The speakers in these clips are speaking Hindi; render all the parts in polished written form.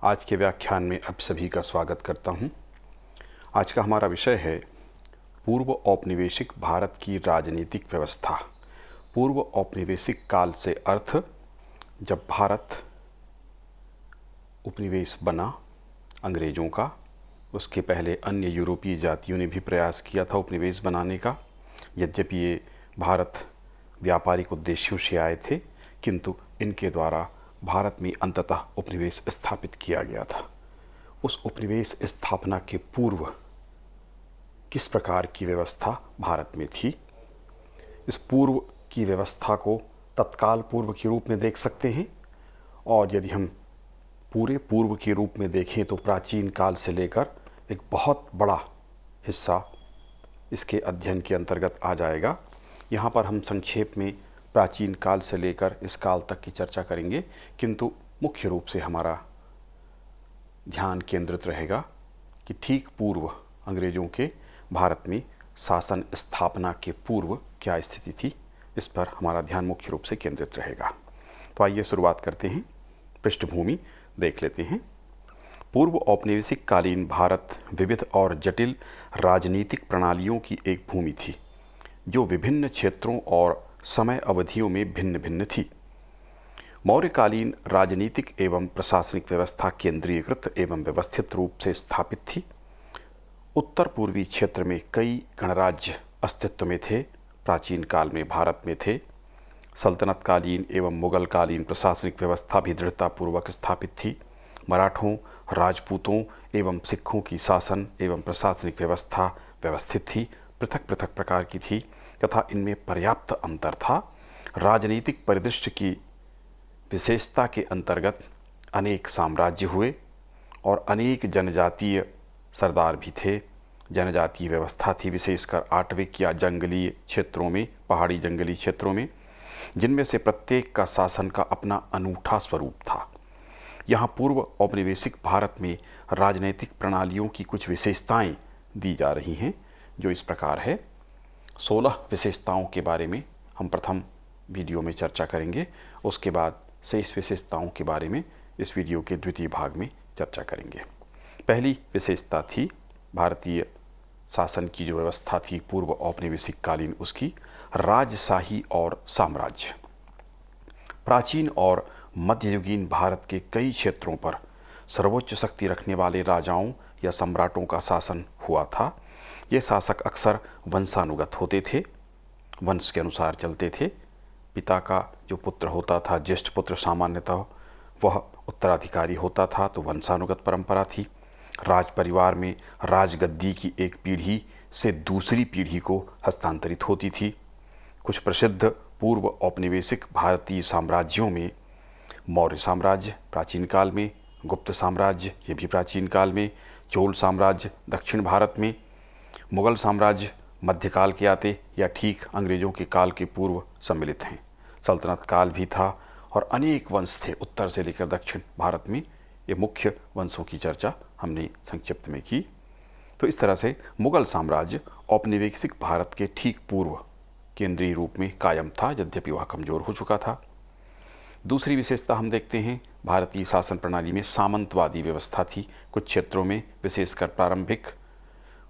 आज के व्याख्यान में आप सभी का स्वागत करता हूं। आज का हमारा विषय है पूर्व औपनिवेशिक भारत की राजनीतिक व्यवस्था। पूर्व औपनिवेशिक काल से अर्थ जब भारत उपनिवेश बना अंग्रेज़ों का। उसके पहले अन्य यूरोपीय जातियों ने भी प्रयास किया था उपनिवेश बनाने का। यद्यपि ये भारत व्यापारिक उद्देश्यों से आए थे, किंतु इनके द्वारा भारत में अंततः उपनिवेश स्थापित किया गया था। उस उपनिवेश स्थापना के पूर्व किस प्रकार की व्यवस्था भारत में थी, इस पूर्व की व्यवस्था को तत्काल पूर्व के रूप में देख सकते हैं। और यदि हम पूरे पूर्व के रूप में देखें तो प्राचीन काल से लेकर एक बहुत बड़ा हिस्सा इसके अध्ययन के अंतर्गत आ जाएगा। यहाँ पर हम संक्षेप में प्राचीन काल से लेकर इस काल तक की चर्चा करेंगे, किंतु मुख्य रूप से हमारा ध्यान केंद्रित रहेगा कि ठीक पूर्व अंग्रेज़ों के भारत में शासन स्थापना के पूर्व क्या स्थिति थी, इस पर हमारा ध्यान मुख्य रूप से केंद्रित रहेगा। तो आइए शुरुआत करते हैं, पृष्ठभूमि देख लेते हैं। पूर्व औपनिवेशिक कालीन भारत विविध और जटिल राजनीतिक प्रणालियों की एक भूमि थी, जो विभिन्न क्षेत्रों और समय अवधियों में भिन्न भिन्न थी। मौर्यकालीन राजनीतिक एवं प्रशासनिक व्यवस्था केंद्रीकृत एवं व्यवस्थित रूप से स्थापित थी। उत्तर पूर्वी क्षेत्र में कई गणराज्य अस्तित्व में थे, प्राचीन काल में भारत में थे। सल्तनतकालीन एवं मुगलकालीन प्रशासनिक व्यवस्था भी दृढ़तापूर्वक स्थापित थी। मराठों, राजपूतों एवं सिखों की शासन एवं प्रशासनिक व्यवस्था व्यवस्थित थी, पृथक पृथक प्रकार की थी तथा इनमें पर्याप्त अंतर था। राजनीतिक परिदृश्य की विशेषता के अंतर्गत अनेक साम्राज्य हुए और अनेक जनजातीय सरदार भी थे। जनजातीय व्यवस्था थी, विशेषकर आटविक या जंगली क्षेत्रों में, पहाड़ी जंगली क्षेत्रों में, जिनमें से प्रत्येक का शासन का अपना अनूठा स्वरूप था। यहाँ पूर्व औपनिवेशिक भारत में राजनीतिक प्रणालियों की कुछ विशेषताएं दी जा रही हैं, जो इस प्रकार है। 16 विशेषताओं के बारे में हम प्रथम वीडियो में चर्चा करेंगे, उसके बाद शेष विशेषताओं के बारे में इस वीडियो के द्वितीय भाग में चर्चा करेंगे। पहली विशेषता थी भारतीय शासन की जो व्यवस्था थी पूर्व औपनिवेशिक कालीन, उसकी राजशाही और साम्राज्य। प्राचीन और मध्ययुगीन भारत के कई क्षेत्रों पर सर्वोच्च शक्ति रखने वाले राजाओं या सम्राटों का शासन हुआ था। ये शासक अक्सर वंशानुगत होते थे, वंश के अनुसार चलते थे। पिता का जो पुत्र होता था, ज्येष्ठ पुत्र सामान्यतः वह उत्तराधिकारी होता था, तो वंशानुगत परंपरा थी। राज परिवार में राजगद्दी की एक पीढ़ी से दूसरी पीढ़ी को हस्तांतरित होती थी। कुछ प्रसिद्ध पूर्व औपनिवेशिक भारतीय साम्राज्यों में मौर्य साम्राज्य प्राचीन काल में, गुप्त साम्राज्य ये भी प्राचीन काल में, चोल साम्राज्य दक्षिण भारत में, मुगल साम्राज्य मध्यकाल के आते या ठीक अंग्रेज़ों के काल के पूर्व सम्मिलित हैं। सल्तनत काल भी था और अनेक वंश थे उत्तर से लेकर दक्षिण भारत में। ये मुख्य वंशों की चर्चा हमने संक्षिप्त में की। तो इस तरह से मुगल साम्राज्य औपनिवेशिक भारत के ठीक पूर्व केंद्रीय रूप में कायम था, यद्यपि वह कमज़ोर हो चुका था। दूसरी विशेषता हम देखते हैं, भारतीय शासन प्रणाली में सामंतवादी व्यवस्था थी। कुछ क्षेत्रों में, विशेषकर प्रारंभिक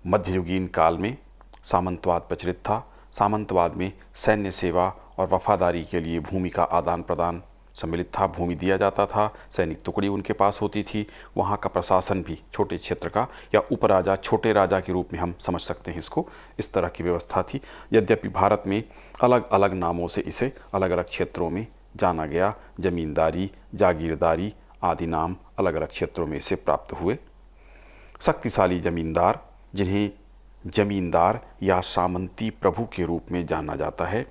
मध्ययुगीन काल में सामंतवाद प्रचलित था। सामंतवाद में सैन्य सेवा और वफादारी के लिए भूमि का आदान प्रदान सम्मिलित था। भूमि दिया जाता था, सैनिक टुकड़ी उनके पास होती थी। वहाँ का प्रशासन भी छोटे क्षेत्र का या उपराजा, छोटे राजा के रूप में हम समझ सकते हैं इसको, इस तरह की व्यवस्था थी। यद्यपि भारत में अलग अलग नामों से इसे अलग अलग क्षेत्रों में जाना गया। जमींदारी, जागीरदारी आदि नाम अलग अलग क्षेत्रों में से प्राप्त हुए। शक्तिशाली जमींदार, जिन्हें जमींदार या सामंती प्रभु के रूप में जाना जाता है,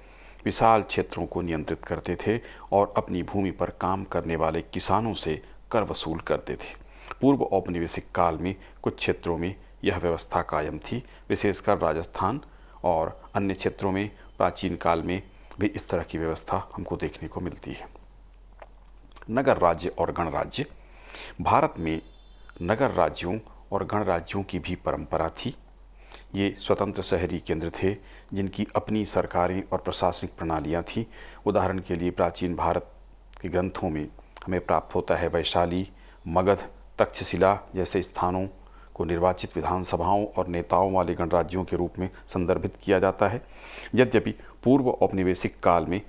विशाल क्षेत्रों को नियंत्रित करते थे और अपनी भूमि पर काम करने वाले किसानों से कर वसूल करते थे। पूर्व औपनिवेशिक काल में कुछ क्षेत्रों में यह व्यवस्था कायम थी, विशेषकर राजस्थान और अन्य क्षेत्रों में प्राचीन काल में भी इस तरह की व्यवस्था हमको देखने को मिलती है। नगर राज्य और गणराज्य। भारत में नगर राज्यों और गणराज्यों की भी परंपरा थी। ये स्वतंत्र शहरी केंद्र थे जिनकी अपनी सरकारें और प्रशासनिक प्रणालियाँ थीं। उदाहरण के लिए प्राचीन भारत के ग्रंथों में हमें प्राप्त होता है वैशाली, मगध तक्षशिला जैसे स्थानों को निर्वाचित विधानसभाओं और नेताओं वाले गणराज्यों के रूप में संदर्भित किया जाता है। यद्यपि पूर्व औपनिवेशिक काल में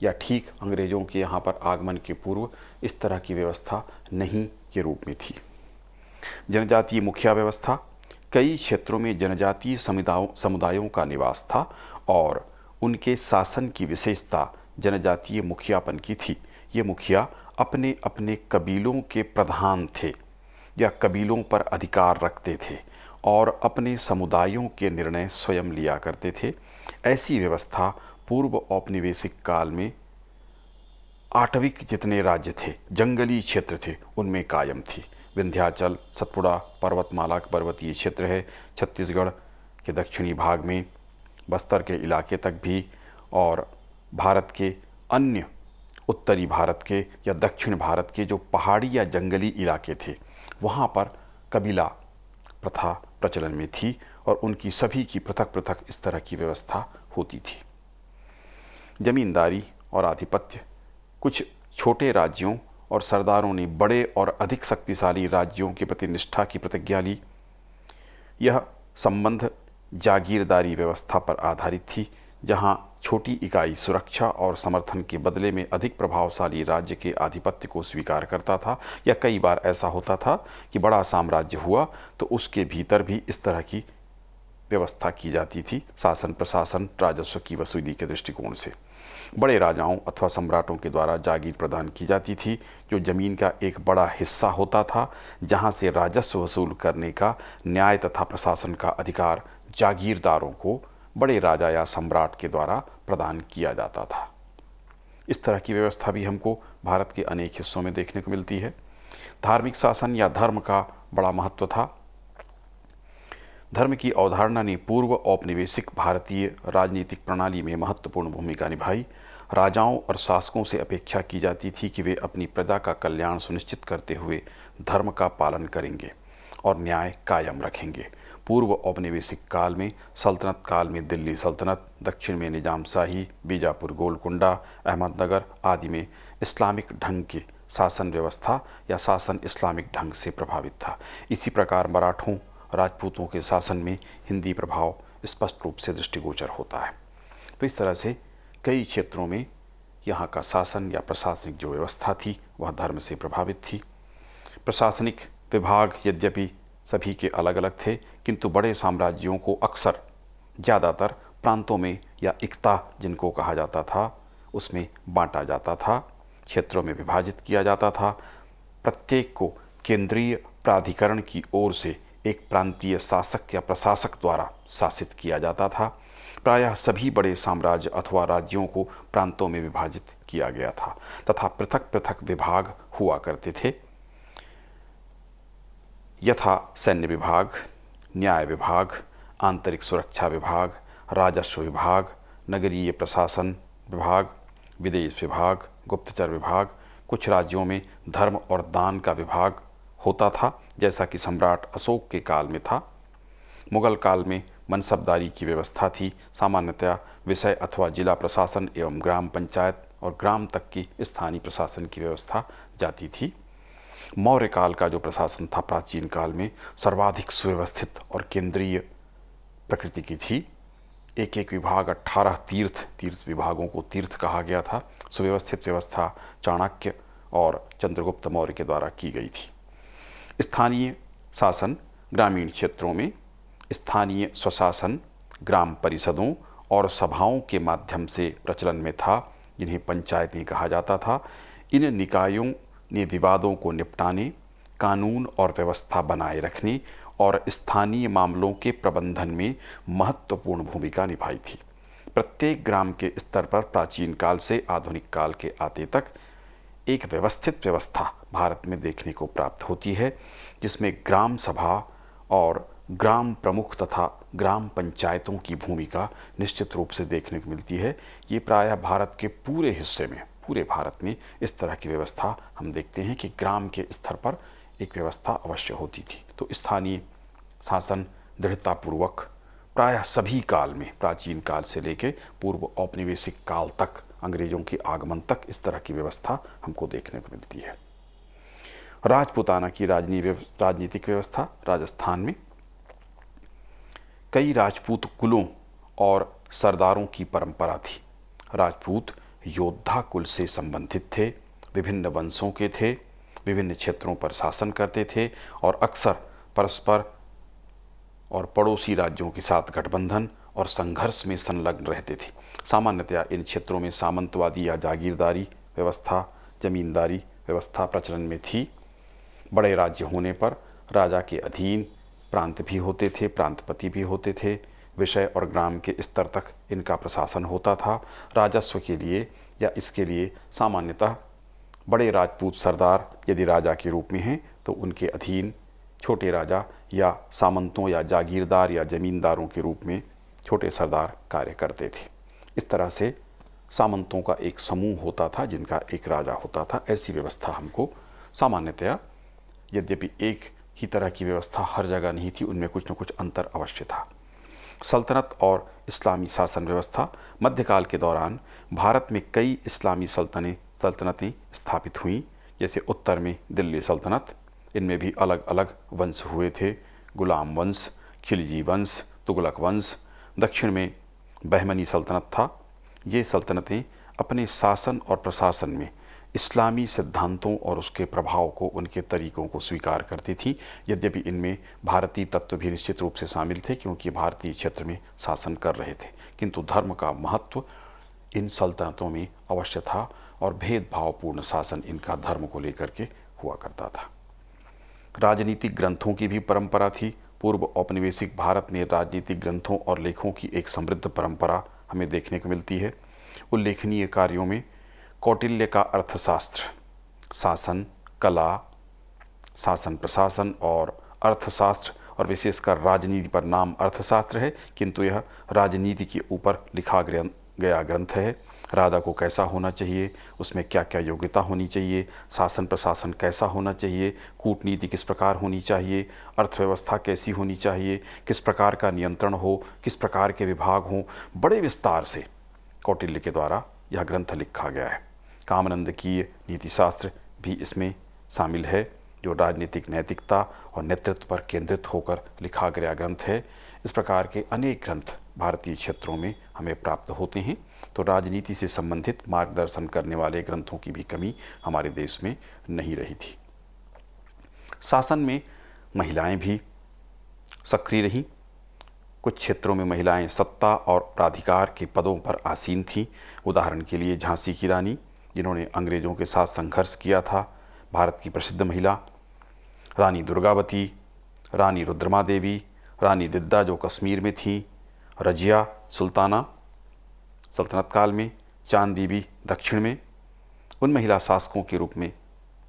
या ठीक अंग्रेजों के यहाँ पर आगमन के पूर्व इस तरह की व्यवस्था नहीं के रूप में थी। जनजातीय मुखिया व्यवस्था, कई क्षेत्रों में जनजातीय समुदायों का निवास था और उनके शासन की विशेषता जनजातीय मुखियापन की थी। ये मुखिया अपने अपने कबीलों के प्रधान थे या कबीलों पर अधिकार रखते थे और अपने समुदायों के निर्णय स्वयं लिया करते थे। ऐसी व्यवस्था पूर्व औपनिवेशिक काल में आटविक जितने राज्य थे, जंगली क्षेत्र थे, उनमें कायम थी। विंध्याचल, सतपुड़ा पर्वतमाला का पर्वतीय क्षेत्र है, छत्तीसगढ़ के दक्षिणी भाग में, बस्तर के इलाके तक भी, और भारत के अन्य उत्तरी भारत के या दक्षिण भारत के जो पहाड़ी या जंगली इलाके थे, वहाँ पर कबीला प्रथा प्रचलन में थी और उनकी सभी की पृथक पृथक इस तरह की व्यवस्था होती थी। जमींदारी और आधिपत्य, कुछ छोटे राज्यों और सरदारों ने बड़े और अधिक शक्तिशाली राज्यों के प्रति निष्ठा की प्रतिज्ञा ली। यह संबंध जागीरदारी व्यवस्था पर आधारित थी, जहां छोटी इकाई सुरक्षा और समर्थन के बदले में अधिक प्रभावशाली राज्य के आधिपत्य को स्वीकार करता था। या कई बार ऐसा होता था कि बड़ा साम्राज्य हुआ तो उसके भीतर भी इस तरह की व्यवस्था की जाती थी, शासन प्रशासन राजस्व की वसूली के दृष्टिकोण से। बड़े राजाओं अथवा सम्राटों के द्वारा जागीर प्रदान की जाती थी, जो जमीन का एक बड़ा हिस्सा होता था, जहां से राजस्व वसूल करने का न्याय तथा प्रशासन का अधिकार जागीरदारों को बड़े राजा या सम्राट के द्वारा प्रदान किया जाता था। इस तरह की व्यवस्था भी हमको भारत के अनेक हिस्सों में देखने को मिलती है। धार्मिक शासन या धर्म का बड़ा महत्व था। धर्म की अवधारणा ने पूर्व औपनिवेशिक भारतीय राजनीतिक प्रणाली में महत्वपूर्ण भूमिका निभाई। राजाओं और शासकों से अपेक्षा की जाती थी कि वे अपनी प्रजा का कल्याण सुनिश्चित करते हुए धर्म का पालन करेंगे और न्याय कायम रखेंगे। पूर्व औपनिवेशिक काल में सल्तनत काल में दिल्ली सल्तनत, दक्षिण में निजाम शाही, बीजापुर, गोलकुंडा, अहमदनगर आदि में इस्लामिक ढंग के शासन व्यवस्था या शासन इस्लामिक ढंग से प्रभावित था। इसी प्रकार मराठों राजपूतों के शासन में हिंदी प्रभाव स्पष्ट रूप से दृष्टिगोचर होता है। तो इस तरह से कई क्षेत्रों में यहाँ का शासन या प्रशासनिक जो व्यवस्था थी वह धर्म से प्रभावित थी। प्रशासनिक विभाग यद्यपि सभी के अलग अलग थे, किंतु बड़े साम्राज्यों को अक्सर ज़्यादातर प्रांतों में या इक्ता जिनको कहा जाता था उसमें बांटा जाता था, क्षेत्रों में विभाजित किया जाता था। प्रत्येक को केंद्रीय प्राधिकरण की ओर से एक प्रांतीय शासक या प्रशासक द्वारा शासित किया जाता था। प्रायः सभी बड़े साम्राज्य अथवा राज्यों को प्रांतों में विभाजित किया गया था तथा पृथक पृथक विभाग हुआ करते थे, यथा सैन्य विभाग, न्याय विभाग, आंतरिक सुरक्षा विभाग, राजस्व विभाग, नगरीय प्रशासन विभाग, विदेश विभाग, गुप्तचर विभाग। कुछ राज्यों में धर्म और दान का विभाग होता था, जैसा कि सम्राट अशोक के काल में था। मुगल काल में मनसबदारी की व्यवस्था थी। सामान्यतया विषय अथवा जिला प्रशासन एवं ग्राम पंचायत और ग्राम तक की स्थानीय प्रशासन की व्यवस्था जाती थी। मौर्य काल का जो प्रशासन था प्राचीन काल में सर्वाधिक सुव्यवस्थित और केंद्रीय प्रकृति की थी। एक एक विभाग 18 तीर्थ विभागों को तीर्थ कहा गया था। सुव्यवस्थित व्यवस्था चाणक्य और चंद्रगुप्त मौर्य के द्वारा की गई थी। स्थानीय शासन ग्रामीण क्षेत्रों में स्थानीय स्वशासन ग्राम परिषदों और सभाओं के माध्यम से प्रचलन में था, जिन्हें पंचायतें कहा जाता था। इन निकायों ने विवादों को निपटाने, कानून और व्यवस्था बनाए रखने और स्थानीय मामलों के प्रबंधन में महत्वपूर्ण भूमिका निभाई थी। प्रत्येक ग्राम के स्तर पर प्राचीन काल से आधुनिक काल के आते तक एक व्यवस्थित व्यवस्था भारत में देखने को प्राप्त होती है, जिसमें ग्राम सभा और ग्राम प्रमुख तथा ग्राम पंचायतों की भूमिका निश्चित रूप से देखने को मिलती है। ये प्रायः भारत के पूरे हिस्से में, पूरे भारत में इस तरह की व्यवस्था हम देखते हैं कि ग्राम के स्तर पर एक व्यवस्था अवश्य होती थी। तो स्थानीय शासन दृढ़तापूर्वक प्रायः सभी काल में, प्राचीन काल से लेकर पूर्व औपनिवेशिक काल तक, अंग्रेजों के आगमन तक इस तरह की व्यवस्था हमको देखने को मिलती है। राजपूताना की राजनीतिक व्यवस्था राजस्थान में कई राजपूत कुलों और सरदारों की परंपरा थी। राजपूत योद्धा कुल से संबंधित थे, विभिन्न वंशों के थे, विभिन्न क्षेत्रों पर शासन करते थे और अक्सर परस्पर और पड़ोसी राज्यों के साथ गठबंधन और संघर्ष में संलग्न रहते थे। सामान्यतया इन क्षेत्रों में सामंतवादी या जागीरदारी व्यवस्था, जमींदारी व्यवस्था प्रचलन में थी। बड़े राज्य होने पर राजा के अधीन प्रांत भी होते थे, प्रांतपति भी होते थे। विषय और ग्राम के स्तर तक इनका प्रशासन होता था। राजस्व के लिए या इसके लिए सामान्यतः बड़े राजपूत सरदार यदि राजा के रूप में हैं तो उनके अधीन छोटे राजा या सामंतों या जागीरदार या जमींदारों के रूप में छोटे सरदार कार्य करते थे। इस तरह से सामंतों का एक समूह होता था जिनका एक राजा होता था। ऐसी व्यवस्था हमको सामान्यतया, यद्यपि एक ही तरह की व्यवस्था हर जगह नहीं थी, उनमें कुछ न कुछ अंतर अवश्य था। सल्तनत और इस्लामी शासन व्यवस्था। मध्यकाल के दौरान भारत में कई इस्लामी सल्तनतें स्थापित हुईं, जैसे उत्तर में दिल्ली सल्तनत, इनमें भी अलग अलग वंश हुए थे, गुलाम वंश, खिलजी वंश, तुगलक वंश। दक्षिण में बहमनी सल्तनत था। ये सल्तनतें अपने शासन और प्रशासन में इस्लामी सिद्धांतों और उसके प्रभाव को, उनके तरीकों को स्वीकार करती थी, यद्यपि इनमें भारतीय तत्व भी निश्चित रूप से शामिल थे क्योंकि भारतीय क्षेत्र में शासन कर रहे थे, किंतु धर्म का महत्व इन सल्तनतों में अवश्य था और भेदभावपूर्ण शासन इनका धर्म को लेकर के हुआ करता था। राजनीतिक ग्रंथों की भी परंपरा थी। पूर्व औपनिवेशिक भारत में राजनीतिक ग्रंथों और लेखों की एक समृद्ध परंपरा हमें देखने को मिलती है। उल्लेखनीय कार्यों में कौटिल्य का अर्थशास्त्र, शासन कला, शासन प्रशासन और अर्थशास्त्र, और विशेषकर राजनीति पर नाम अर्थशास्त्र है किंतु यह राजनीति के ऊपर लिखा गया ग्रंथ है। राजा को कैसा होना चाहिए, उसमें क्या क्या योग्यता होनी चाहिए, शासन प्रशासन कैसा होना चाहिए, कूटनीति किस प्रकार होनी चाहिए, अर्थव्यवस्था कैसी होनी चाहिए, किस प्रकार का नियंत्रण हो, किस प्रकार के विभाग हों, बड़े विस्तार से कौटिल्य के द्वारा यह ग्रंथ लिखा गया है। कामानंद की नीतिशास्त्र भी इसमें शामिल है, जो राजनीतिक नैतिकता और नेतृत्व पर केंद्रित होकर लिखा गया ग्रंथ है। इस प्रकार के अनेक ग्रंथ भारतीय क्षेत्रों में हमें प्राप्त होते हैं, तो राजनीति से संबंधित मार्गदर्शन करने वाले ग्रंथों की भी कमी हमारे देश में नहीं रही थी। शासन में महिलाएं भी सक्रिय रहीं। कुछ क्षेत्रों में महिलाएं सत्ता और प्राधिकार के पदों पर आसीन थीं। उदाहरण के लिए झांसी की रानी, जिन्होंने अंग्रेजों के साथ संघर्ष किया था, भारत की प्रसिद्ध महिला, रानी दुर्गावती, रानी रुद्रमा देवी, रानी दिद्दा जो कश्मीर में थीं, रजिया सुल्ताना सल्तनत काल में, चांद बीबी दक्षिण में। उन महिला शासकों के रूप में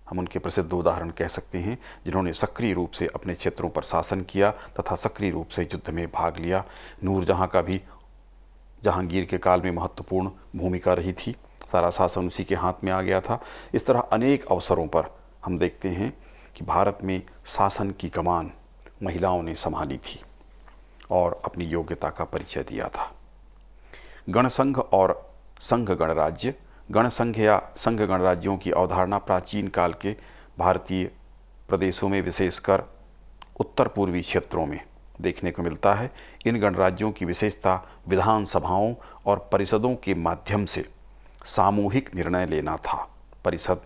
हम उनके प्रसिद्ध उदाहरण कह सकते हैं जिन्होंने सक्रिय रूप से अपने क्षेत्रों पर शासन किया तथा सक्रिय रूप से युद्ध में भाग लिया। नूरजहाँ का भी जहांगीर के काल में महत्वपूर्ण भूमिका रही थी, सारा शासन उसी के हाथ में आ गया था। इस तरह अनेक अवसरों पर हम देखते हैं कि भारत में शासन की कमान महिलाओं ने संभाली थी और अपनी योग्यता का परिचय दिया था। गणसंघ और संघ गणराज्य। गणसंघ या संघ गणराज्यों की अवधारणा प्राचीन काल के भारतीय प्रदेशों में, विशेषकर उत्तर पूर्वी क्षेत्रों में देखने को मिलता है। इन गणराज्यों की विशेषता विधानसभाओं और परिषदों के माध्यम से सामूहिक निर्णय लेना था। परिषद,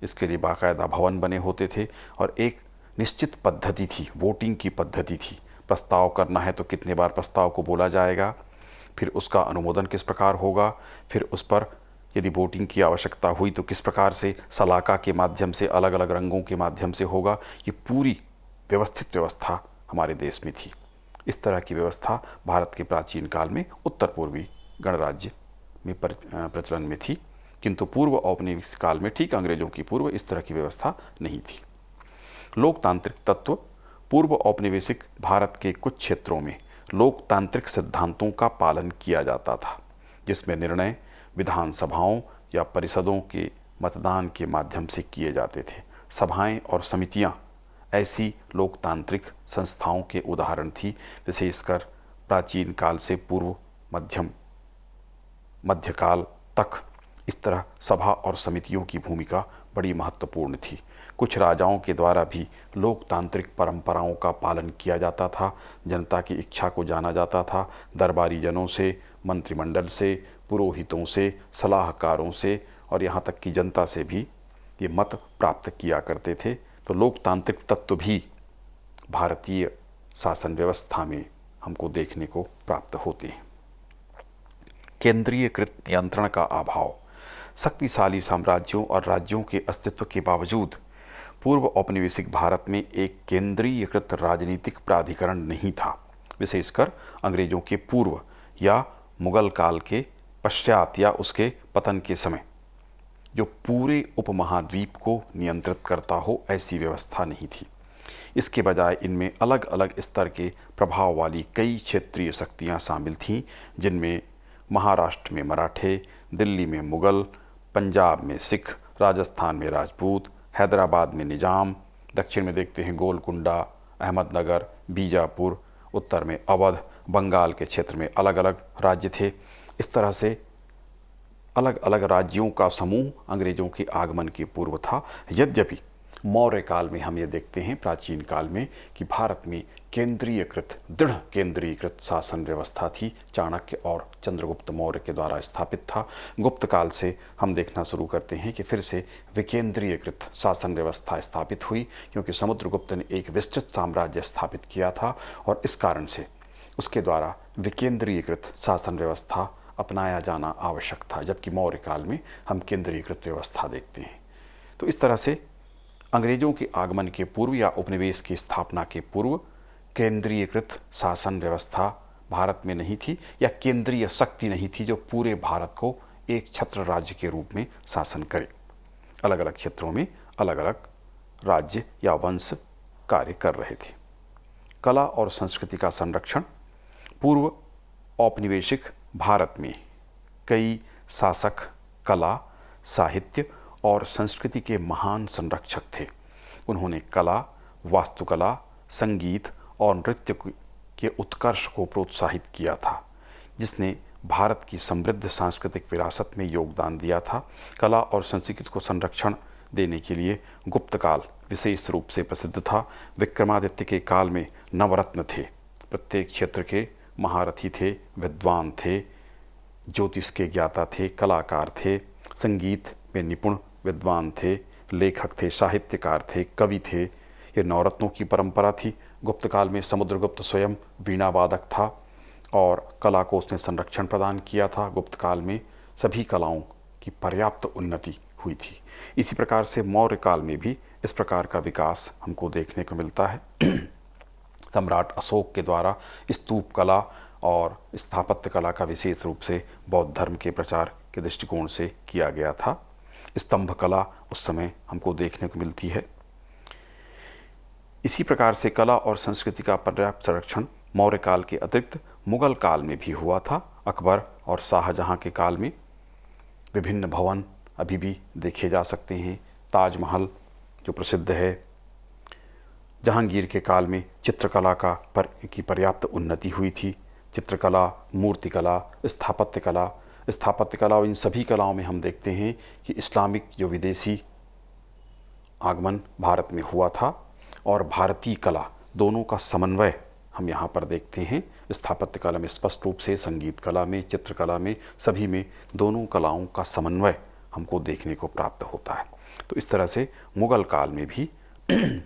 इसके लिए बाकायदा भवन बने होते थे और एक निश्चित पद्धति थी, वोटिंग की पद्धति थी। प्रस्ताव करना है तो कितने बार प्रस्ताव को बोला जाएगा, फिर उसका अनुमोदन किस प्रकार होगा, फिर उस पर यदि वोटिंग की आवश्यकता हुई तो किस प्रकार से सलाका के माध्यम से, अलग अलग रंगों के माध्यम से होगा। ये पूरी व्यवस्थित व्यवस्था हमारे देश में थी। इस तरह की व्यवस्था भारत के प्राचीन काल में उत्तर पूर्वी गणराज्य में प्रचलन में थी, किंतु पूर्व औपनिवेशिक काल में, ठीक अंग्रेजों की पूर्व, इस तरह की व्यवस्था नहीं थी। लोकतांत्रिक तत्व। पूर्व औपनिवेशिक भारत के कुछ क्षेत्रों में लोकतांत्रिक सिद्धांतों का पालन किया जाता था, जिसमें निर्णय विधानसभाओं या परिषदों के मतदान के माध्यम से किए जाते थे। सभाएं और समितियां ऐसी लोकतांत्रिक संस्थाओं के उदाहरण थी। विशेषकर प्राचीन काल से पूर्व मध्यकाल तक इस तरह सभा और समितियों की भूमिका बड़ी महत्वपूर्ण थी। कुछ राजाओं के द्वारा भी लोकतांत्रिक परंपराओं का पालन किया जाता था। जनता की इच्छा को जाना जाता था। दरबारी जनों से, मंत्रिमंडल से, पुरोहितों से, सलाहकारों से और यहाँ तक कि जनता से भी ये मत प्राप्त किया करते थे। तो लोकतांत्रिक तत्व भी भारतीय शासन व्यवस्था में हमको देखने को प्राप्त होते हैं। केंद्रीयकृत नियंत्रण का अभाव। शक्तिशाली साम्राज्यों और राज्यों के अस्तित्व के बावजूद पूर्व औपनिवेशिक भारत में एक केंद्रीयकृत राजनीतिक प्राधिकरण नहीं था। विशेषकर अंग्रेजों के पूर्व या मुगल काल के पश्चात या उसके पतन के समय जो पूरे उपमहाद्वीप को नियंत्रित करता हो, ऐसी व्यवस्था नहीं थी। इसके बजाय इनमें अलग अलग स्तर के प्रभाव वाली कई क्षेत्रीय शक्तियां शामिल थीं, जिनमें महाराष्ट्र में मराठे, दिल्ली में मुगल, पंजाब में सिख, राजस्थान में राजपूत, हैदराबाद में निजाम, दक्षिण में देखते हैं गोलकुंडा, अहमदनगर, बीजापुर, उत्तर में अवध, बंगाल के क्षेत्र में अलग अलग राज्य थे। इस तरह से अलग अलग राज्यों का समूह अंग्रेजों के आगमन के पूर्व था। यद्यपि मौर्य काल में हम ये देखते हैं, प्राचीन काल में, कि भारत में केंद्रीयकृत, दृढ़ केंद्रीयकृत शासन व्यवस्था थी। चाणक्य और चंद्रगुप्त मौर्य के द्वारा स्थापित था। गुप्त काल से हम देखना शुरू करते हैं कि फिर से विकेंद्रीयकृत शासन व्यवस्था स्थापित हुई, क्योंकि समुद्रगुप्त ने एक विस्तृत साम्राज्य स्थापित किया था और इस कारण से उसके द्वारा विकेंद्रीयकृत शासन व्यवस्था अपनाया जाना आवश्यक था, जबकि मौर्य काल में हम केंद्रीयकृत व्यवस्था देखते हैं। तो इस तरह से अंग्रेजों के आगमन के पूर्व या उपनिवेश की स्थापना के पूर्व केंद्रीयकृत शासन व्यवस्था भारत में नहीं थी, या केंद्रीय शक्ति नहीं थी जो पूरे भारत को एक छत्र राज्य के रूप में शासन करे। अलग अलग क्षेत्रों में अलग अलग राज्य या वंश कार्य कर रहे थे। कला और संस्कृति का संरक्षण। पूर्व औपनिवेशिक भारत में कई शासक कला, साहित्य और संस्कृति के महान संरक्षक थे। उन्होंने कला, वास्तुकला, संगीत और नृत्य के उत्कर्ष को प्रोत्साहित किया था, जिसने भारत की समृद्ध सांस्कृतिक विरासत में योगदान दिया था। कला और संस्कृति को संरक्षण देने के लिए गुप्त काल विशेष रूप से प्रसिद्ध था। विक्रमादित्य के काल में नवरत्न थे। प्रत्येक क्षेत्र के महारथी थे, विद्वान थे, ज्योतिष के ज्ञाता थे, कलाकार थे, संगीत में निपुण विद्वान थे, लेखक थे, साहित्यकार थे, कवि थे। ये नवरत्नों की परंपरा थी। गुप्त काल में समुद्रगुप्त स्वयं वीणा वादक था और कला को उसने संरक्षण प्रदान किया था। गुप्त काल में सभी कलाओं की पर्याप्त उन्नति हुई थी। इसी प्रकार से मौर्य काल में भी इस प्रकार का विकास हमको देखने को मिलता है। सम्राट अशोक के द्वारा स्तूप कला और स्थापत्य कला का विशेष रूप से बौद्ध धर्म के प्रचार के दृष्टिकोण से किया गया था। स्तंभ कला उस समय हमको देखने को मिलती है। इसी प्रकार से कला और संस्कृति का पर्याप्त संरक्षण मौर्य काल के अतिरिक्त मुगल काल में भी हुआ था। अकबर और शाहजहां के काल में विभिन्न भवन अभी भी देखे जा सकते हैं। ताजमहल जो प्रसिद्ध है। जहांगीर के काल में चित्रकला की पर्याप्त उन्नति हुई थी। चित्रकला, मूर्तिकला, स्थापत्य कला और इन सभी कलाओं में हम देखते हैं कि इस्लामिक जो विदेशी आगमन भारत में हुआ था और भारतीय कला, दोनों का समन्वय हम यहाँ पर देखते हैं। स्थापत्य कला में स्पष्ट रूप से, संगीत कला में, चित्रकला में, सभी में दोनों कलाओं का समन्वय हमको देखने को प्राप्त होता है। तो इस तरह से मुगल काल में भी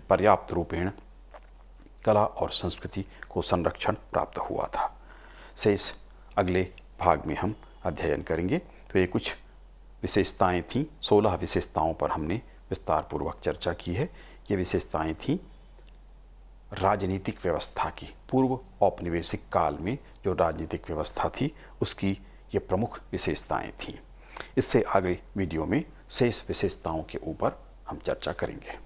पर्याप्त रूपेण कला और संस्कृति को संरक्षण प्राप्त हुआ था। शेष अगले भाग में हम अध्ययन करेंगे। तो ये कुछ विशेषताएं थीं। 16 विशेषताओं पर हमने विस्तार पूर्वक चर्चा की है। ये विशेषताएं थीं राजनीतिक व्यवस्था की। पूर्व औपनिवेशिक काल में जो राजनीतिक व्यवस्था थी उसकी ये प्रमुख विशेषताएं थीं। इससे आगे वीडियो में शेष विशेषताओं के ऊपर हम चर्चा करेंगे।